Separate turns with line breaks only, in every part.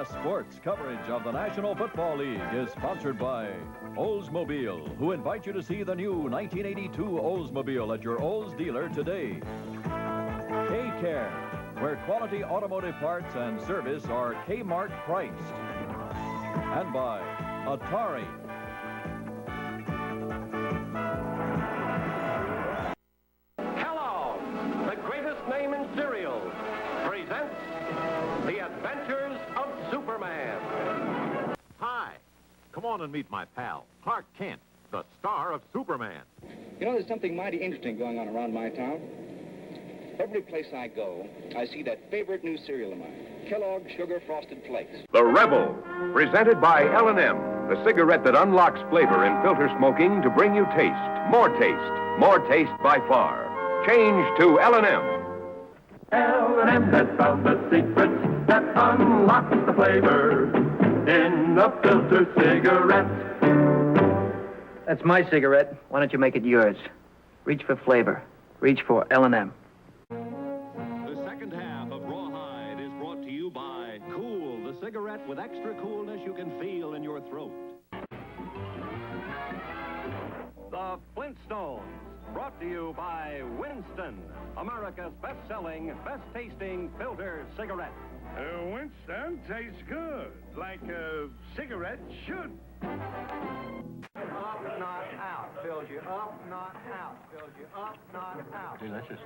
CBS Sports coverage of the National Football League is sponsored by Oldsmobile, who invite you to see the new 1982 Oldsmobile at your Olds dealer today. K-Care, where quality automotive parts and service are Kmart priced. And by Atari.
Kellogg, the greatest name in cereal, presents The Adventures of Superman.
Hi. Come on and meet my pal, Clark Kent, the star of Superman.
You know, there's something mighty interesting going on around my town. Every place I go, I see that favorite new cereal of mine, Kellogg Sugar Frosted Flakes.
The Rebel, presented by L&M, the cigarette that unlocks flavor in filter smoking to bring you taste more taste by far. Change to L&M.
L&M has found the secret that unlocks the flavor in a filter cigarette.
That's my cigarette. Why don't you make it yours? Reach for flavor. Reach for L&M.
The second half of Rawhide is brought to you by Cool, the cigarette with extra coolness you can feel in your throat.
The Flintstones, brought to you by Winston, America's best-selling, best-tasting filter cigarette.
Winston tastes good, like a cigarette should.
Up, not out. Fills you up, not out. Fills you up, not out.
Delicious.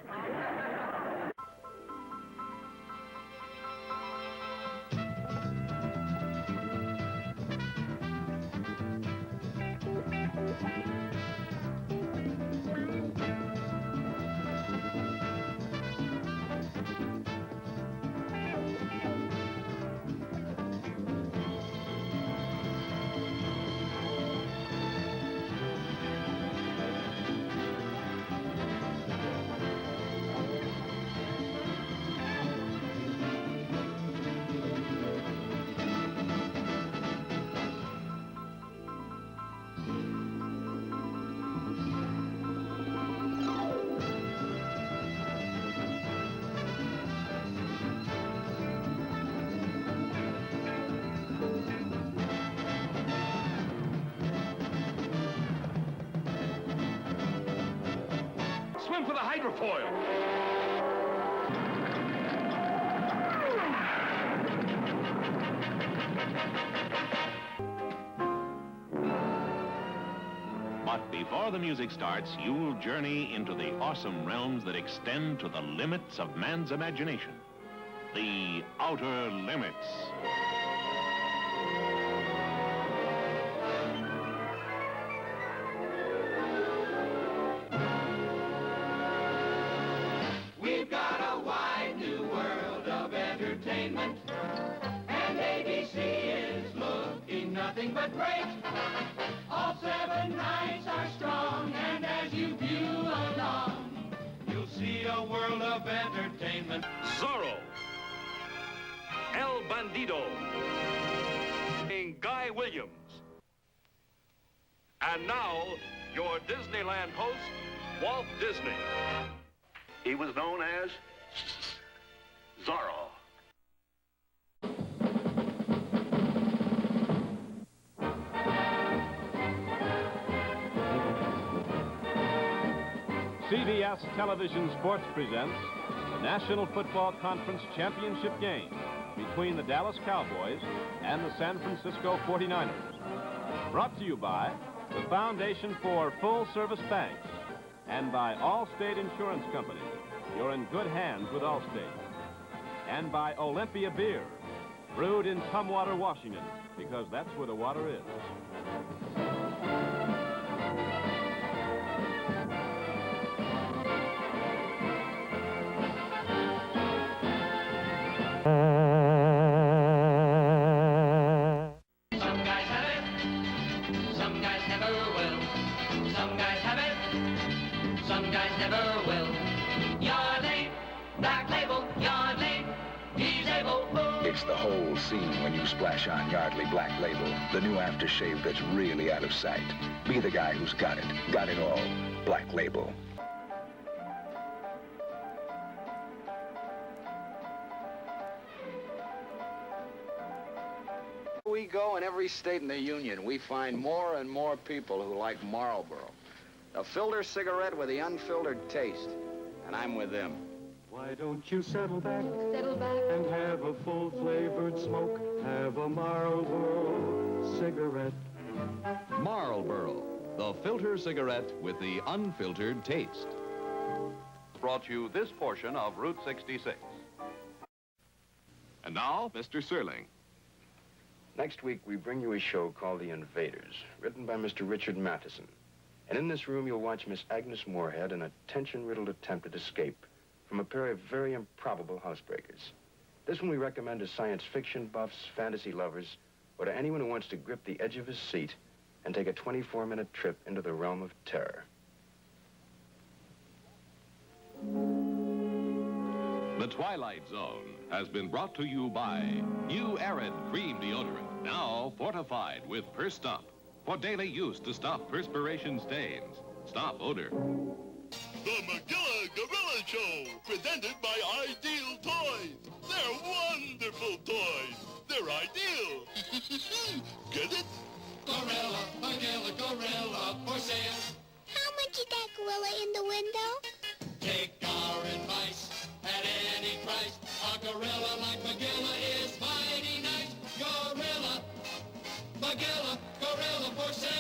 Swim for the hydrofoil.
But before the music starts, you'll journey into the awesome realms that extend to the limits of man's imagination. The outer limits.
We've got a wide new world of entertainment, and ABC is looking nothing but great. All 7 nights are strong, and as you view along, you'll see a world of entertainment.
Zorro. El Bandido. Guy Williams. And now, your Disneyland host, Walt Disney. He was known as Zorro.
CBS Television Sports presents the National Football Conference Championship game between the Dallas Cowboys and the San Francisco 49ers. Brought to you by the Foundation for Full-Service Banks and by Allstate Insurance Company. You're in good hands with Allstate. And by Olympia Beer, brewed in Tumwater, Washington, because that's where the water is.
Some guys have it, some guys never will. Some guys have it, some guys never will. Yardley, Black Label, Yardley, he's able.
It's the whole scene when you splash on Yardley Black Label, the new aftershave that's really out of sight. Be the guy who's got it all. Black Label.
we go, in every state in the Union, we find more and more people who like Marlboro. The filter cigarette with the unfiltered taste. And I'm with them.
Why don't you settle back
Settle back.
and have a full-flavored smoke? Have a Marlboro cigarette.
Marlboro, the filter cigarette with the unfiltered taste.
Brought you this portion of Route 66.
And now, Mr. Serling.
Next week, we bring you a show called The Invaders, written by Mr. Richard Matheson. And in this room, you'll watch Miss Agnes Moorehead in a tension-riddled attempt at escape from a pair of very improbable housebreakers. This one we recommend to science fiction buffs, fantasy lovers, or to anyone who wants to grip the edge of his seat and take a 24-minute trip into the realm of terror.
The Twilight Zone has been brought to you by new Arid Cream Deodorant, now fortified with Per-Stop, for daily use to stop perspiration stains. Stop odor.
The McGilla Gorilla Show, presented by Ideal Toys. They're wonderful toys. They're ideal. Get it?
Gorilla, McGilla Gorilla for sale.
How much is that gorilla in the window?
Take our advice at any price. A gorilla like McGilla is mighty nice. Gorilla, McGilla Gorilla for sale.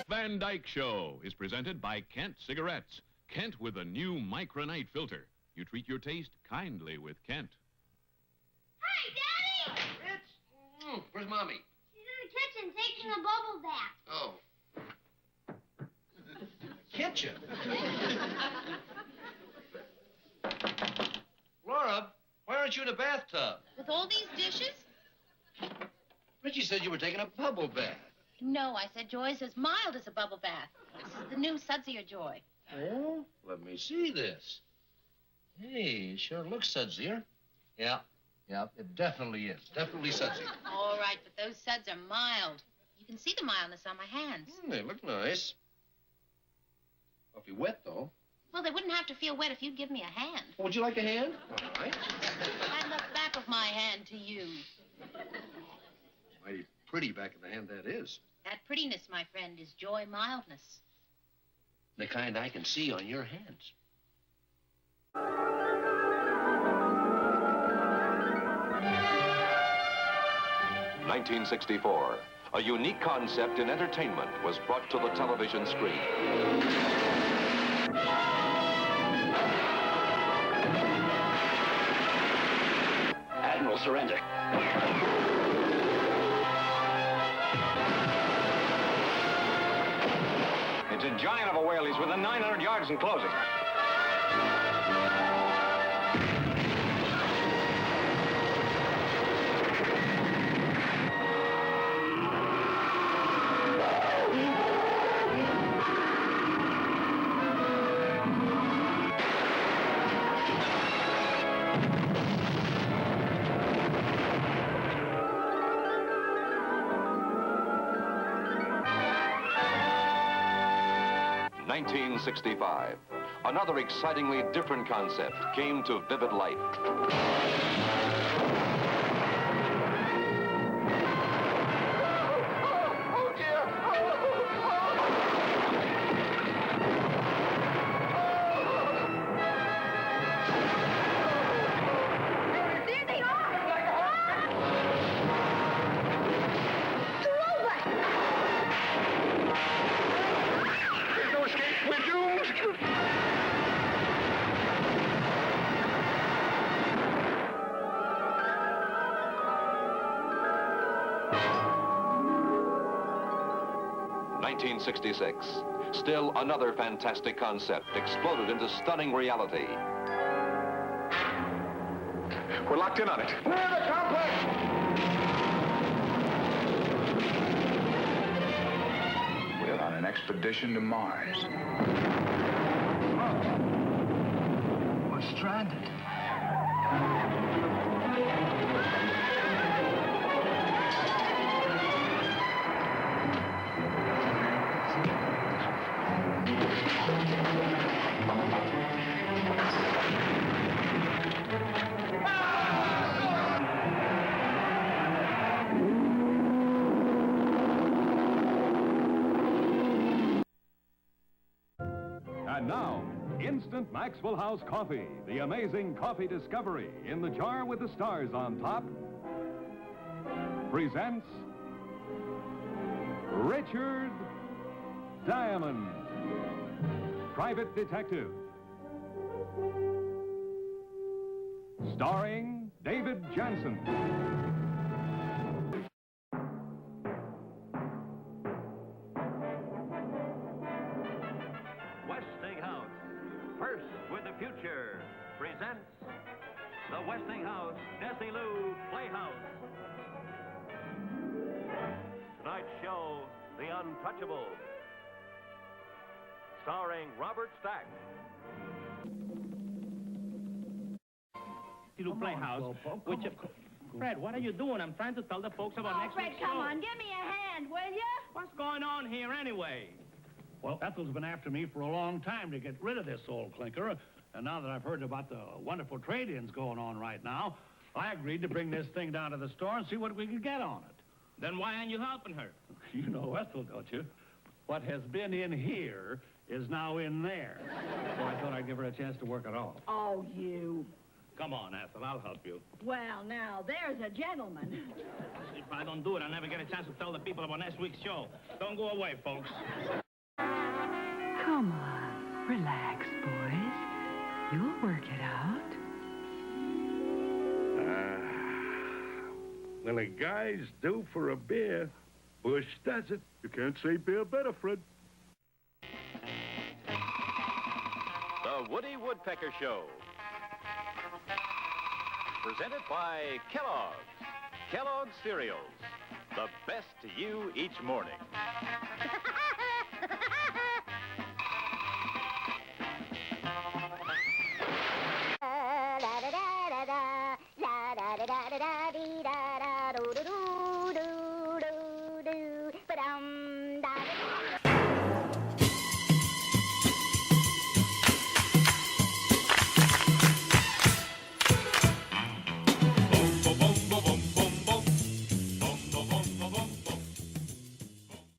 Van Dyke Show is presented by Kent Cigarettes. Kent with a new Micronite filter. You treat your taste kindly with Kent.
Hi, Daddy!
Rich? Where's Mommy?
She's in the kitchen taking a bubble bath.
Oh. Kitchen? Laura, why aren't you in a bathtub?
With all these dishes?
Richie said you were taking a bubble bath.
No, I said Joy's as mild as a bubble bath. This is the new Sudsier Joy.
Oh? Let me see this. Hey, it sure looks sudsier. Yeah, it definitely is. Definitely sudsier.
All right, but those suds are mild. You can see the mildness on my hands.
They look nice. Awfully wet, though.
Well, they wouldn't have to feel wet if you'd give me a hand.
Would you like a hand? All right.
And the back of my hand to you.
Mighty pretty back of the hand that is.
That prettiness, my friend, is joy mildness.
The kind I can see on your hands.
(1964). A unique concept in entertainment was brought to the television screen.
Admiral, surrender.
It's a giant of a whale. He's within 900 yards and closing.
(1965). Another excitingly different concept came to vivid life. (1966). Still another fantastic concept exploded into stunning reality.
We're locked in on it. Clear the complex!
We're on an expedition to Mars.
We're stranded.
Instant Maxwell House Coffee, the amazing coffee discovery in the jar with the stars on top, presents Richard Diamond, Private Detective. Starring David Jansen.
Westinghouse, first with the future, presents the Westinghouse Desilu Playhouse. Tonight's show, The Untouchables, starring Robert Stack.
Desilu Playhouse, which... Fred, what are you doing? I'm trying to tell the folks about next
Fred,
week's
come
show.
on, give me a hand, will you?
What's going on here anyway?
Well, Ethel's been after me for a long time to get rid of this old clinker. And now that I've heard about the wonderful trade-ins going on right now, I agreed to bring this thing down to the store and see what we could get on it.
Then why aren't you helping her?
You know Ethel, don't you? What has been in here is now in there. So I thought I'd give her a chance to work it off.
Oh, you.
Come on, Ethel, I'll help you.
Well, now, there's a gentleman.
If I don't do it, I'll never get a chance to tell the people about next week's show. Don't go away, folks.
Come on, relax, boys. You'll work it out.
When a guy's due for a beer, Bush does it. You can't say beer better, Fred.
The Woody Woodpecker Show. Presented by Kellogg's. Kellogg's Cereals. The best to you each morning.